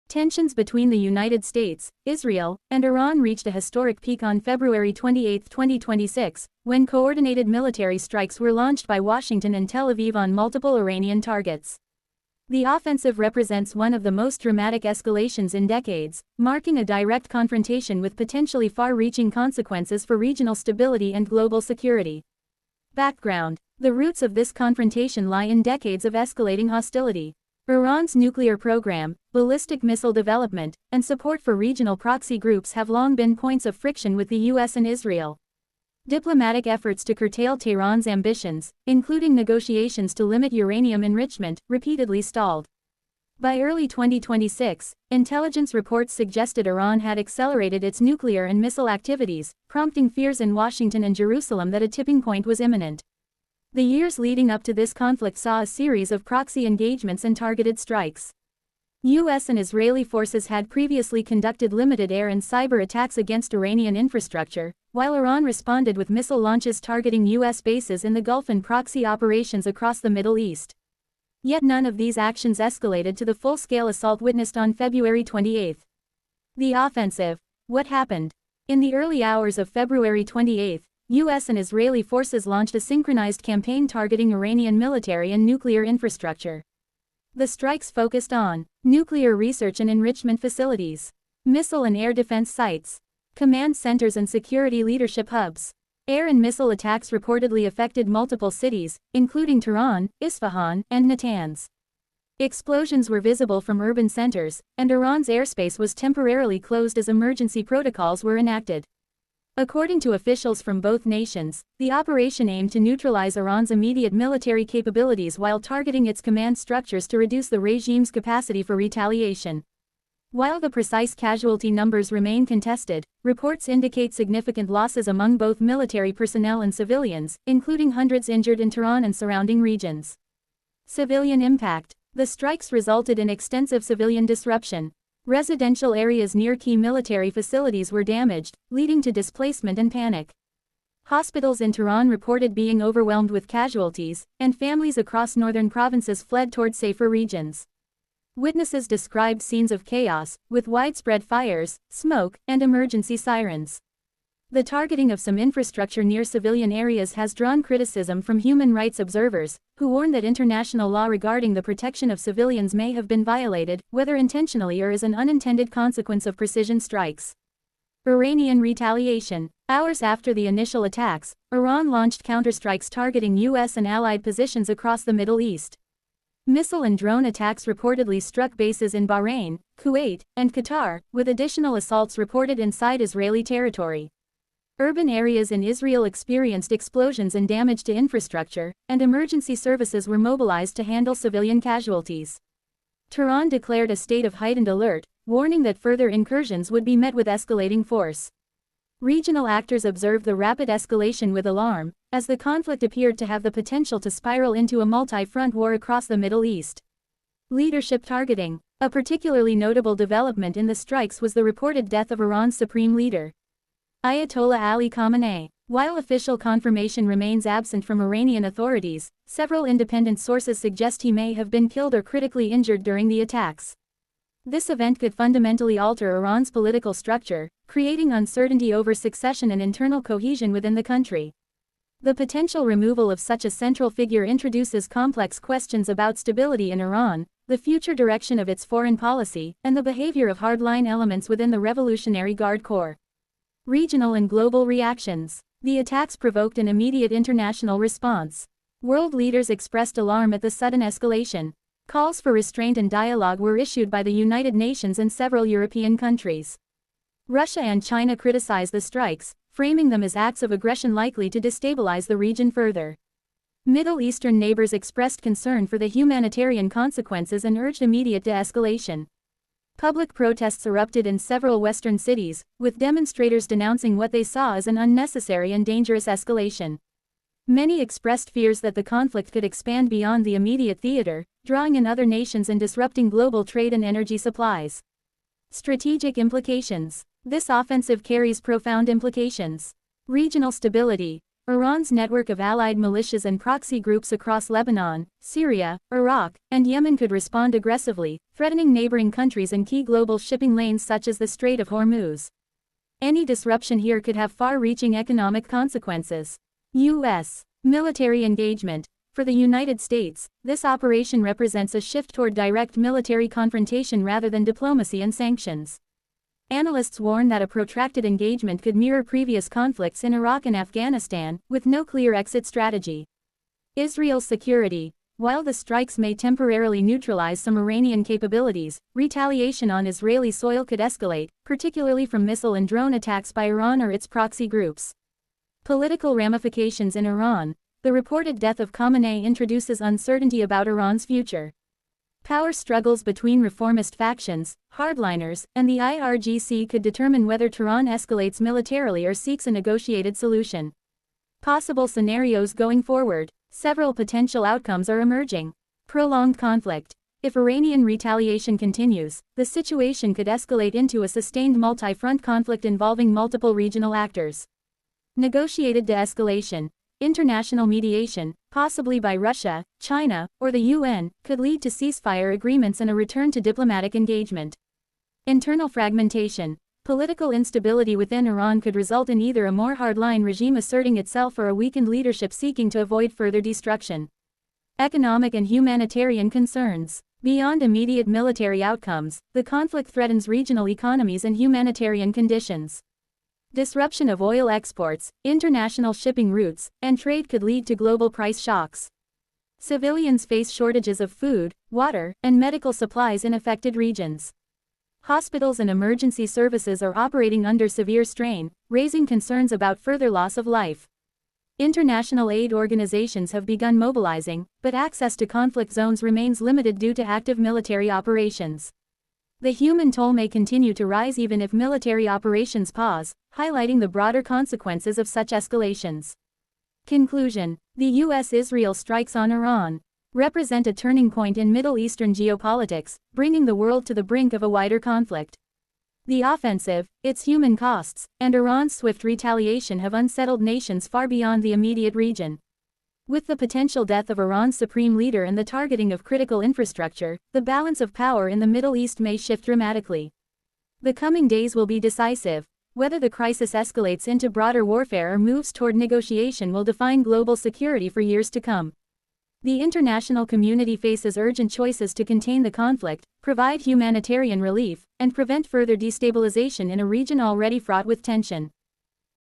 Tensions between the United States, Israel, and Iran reached a historic peak on February 28, 2026, when coordinated military strikes were launched by Washington and Tel Aviv on multiple Iranian targets. The offensive represents one of the most dramatic escalations in decades, marking a direct confrontation with potentially far-reaching consequences for regional stability and global security. Background: the roots of this confrontation lie in decades of escalating hostility. Iran's nuclear program, ballistic missile development, and support for regional proxy groups have long been points of friction with the US and Israel. Diplomatic efforts to curtail Tehran's ambitions, including negotiations to limit uranium enrichment, repeatedly stalled. By early 2026, intelligence reports suggested Iran had accelerated its nuclear and missile activities, prompting fears in Washington and Jerusalem that a tipping point was imminent. The years leading up to this conflict saw a series of proxy engagements and targeted strikes. US and Israeli forces had previously conducted limited air and cyber attacks against Iranian infrastructure, while Iran responded with missile launches targeting US bases in the Gulf and proxy operations across the Middle East. Yet none of these actions escalated to the full-scale assault witnessed on February 28. The offensive. What happened? In the early hours of February 28, US and Israeli forces launched a synchronized campaign targeting Iranian military and nuclear infrastructure. The strikes focused on nuclear research and enrichment facilities, missile and air defense sites, command centers and security leadership hubs. Air and missile attacks reportedly affected multiple cities, including Tehran, Isfahan, and Natanz. Explosions were visible from urban centers, and Iran's airspace was temporarily closed as emergency protocols were enacted. According to officials from both nations, the operation aimed to neutralize Iran's immediate military capabilities while targeting its command structures to reduce the regime's capacity for retaliation. While the precise casualty numbers remain contested, reports indicate significant losses among both military personnel and civilians, including hundreds injured in Tehran and surrounding regions. Civilian impact: the strikes resulted in extensive civilian disruption. Residential areas near key military facilities were damaged, leading to displacement and panic. Hospitals in Tehran reported being overwhelmed with casualties, and families across northern provinces fled toward safer regions. Witnesses described scenes of chaos, with widespread fires, smoke, and emergency sirens. The targeting of some infrastructure near civilian areas has drawn criticism from human rights observers, who warn that international law regarding the protection of civilians may have been violated, whether intentionally or as an unintended consequence of precision strikes. Iranian retaliation. Hours after the initial attacks, Iran launched counterstrikes targeting US and allied positions across the Middle East. Missile and drone attacks reportedly struck bases in Bahrain, Kuwait, and Qatar, with additional assaults reported inside Israeli territory. Urban areas in Israel experienced explosions and damage to infrastructure, and emergency services were mobilized to handle civilian casualties. Tehran declared a state of heightened alert, warning that further incursions would be met with escalating force. Regional actors observed the rapid escalation with alarm, as the conflict appeared to have the potential to spiral into a multi-front war across the Middle East. Leadership targeting. A particularly notable development in the strikes was the reported death of Iran's supreme leader, Ayatollah Ali Khamenei. While official confirmation remains absent from Iranian authorities, several independent sources suggest he may have been killed or critically injured during the attacks. This event could fundamentally alter Iran's political structure, creating uncertainty over succession and internal cohesion within the country. The potential removal of such a central figure introduces complex questions about stability in Iran, the future direction of its foreign policy, and the behavior of hardline elements within the Revolutionary Guard Corps. Regional and global reactions. The attacks provoked an immediate international response. World leaders expressed alarm at the sudden escalation. Calls for restraint and dialogue were issued by the United Nations and several European countries. Russia and China criticized the strikes, framing them as acts of aggression likely to destabilize the region further. Middle Eastern neighbors expressed concern for the humanitarian consequences and urged immediate de-escalation. Public protests erupted in several Western cities, with demonstrators denouncing what they saw as an unnecessary and dangerous escalation. Many expressed fears that the conflict could expand beyond the immediate theater, drawing in other nations and disrupting global trade and energy supplies. Strategic implications. This offensive carries profound implications. Regional stability. Iran's network of allied militias and proxy groups across Lebanon, Syria, Iraq, and Yemen could respond aggressively, threatening neighboring countries and key global shipping lanes such as the Strait of Hormuz. Any disruption here could have far-reaching economic consequences. U.S. military engagement. For the United States, this operation represents a shift toward direct military confrontation rather than diplomacy and sanctions. Analysts warn that a protracted engagement could mirror previous conflicts in Iraq and Afghanistan, with no clear exit strategy. Israel's security. While the strikes may temporarily neutralize some Iranian capabilities, retaliation on Israeli soil could escalate, particularly from missile and drone attacks by Iran or its proxy groups. Political ramifications in Iran. The reported death of Khamenei introduces uncertainty about Iran's future. Power struggles between reformist factions, hardliners, and the IRGC could determine whether Tehran escalates militarily or seeks a negotiated solution. Possible scenarios going forward. Several potential outcomes are emerging. Prolonged conflict. If Iranian retaliation continues, the situation could escalate into a sustained multi-front conflict involving multiple regional actors. Negotiated de-escalation. International mediation, possibly by Russia, China, or the UN, could lead to ceasefire agreements and a return to diplomatic engagement. Internal fragmentation. Political instability within Iran could result in either a more hardline regime asserting itself or a weakened leadership seeking to avoid further destruction. Economic and humanitarian concerns. Beyond immediate military outcomes, the conflict threatens regional economies and humanitarian conditions. Disruption of oil exports, international shipping routes, and trade could lead to global price shocks. Civilians face shortages of food, water, and medical supplies in affected regions. Hospitals and emergency services are operating under severe strain, raising concerns about further loss of life. International aid organizations have begun mobilizing, but access to conflict zones remains limited due to active military operations. The human toll may continue to rise even if military operations pause, highlighting the broader consequences of such escalations. Conclusion. The U.S.-Israel strikes on Iran represent a turning point in Middle Eastern geopolitics, bringing the world to the brink of a wider conflict. The offensive, its human costs, and Iran's swift retaliation have unsettled nations far beyond the immediate region. With the potential death of Iran's supreme leader and the targeting of critical infrastructure, the balance of power in the Middle East may shift dramatically. The coming days will be decisive. Whether the crisis escalates into broader warfare or moves toward negotiation will define global security for years to come. The international community faces urgent choices to contain the conflict, provide humanitarian relief, and prevent further destabilization in a region already fraught with tension.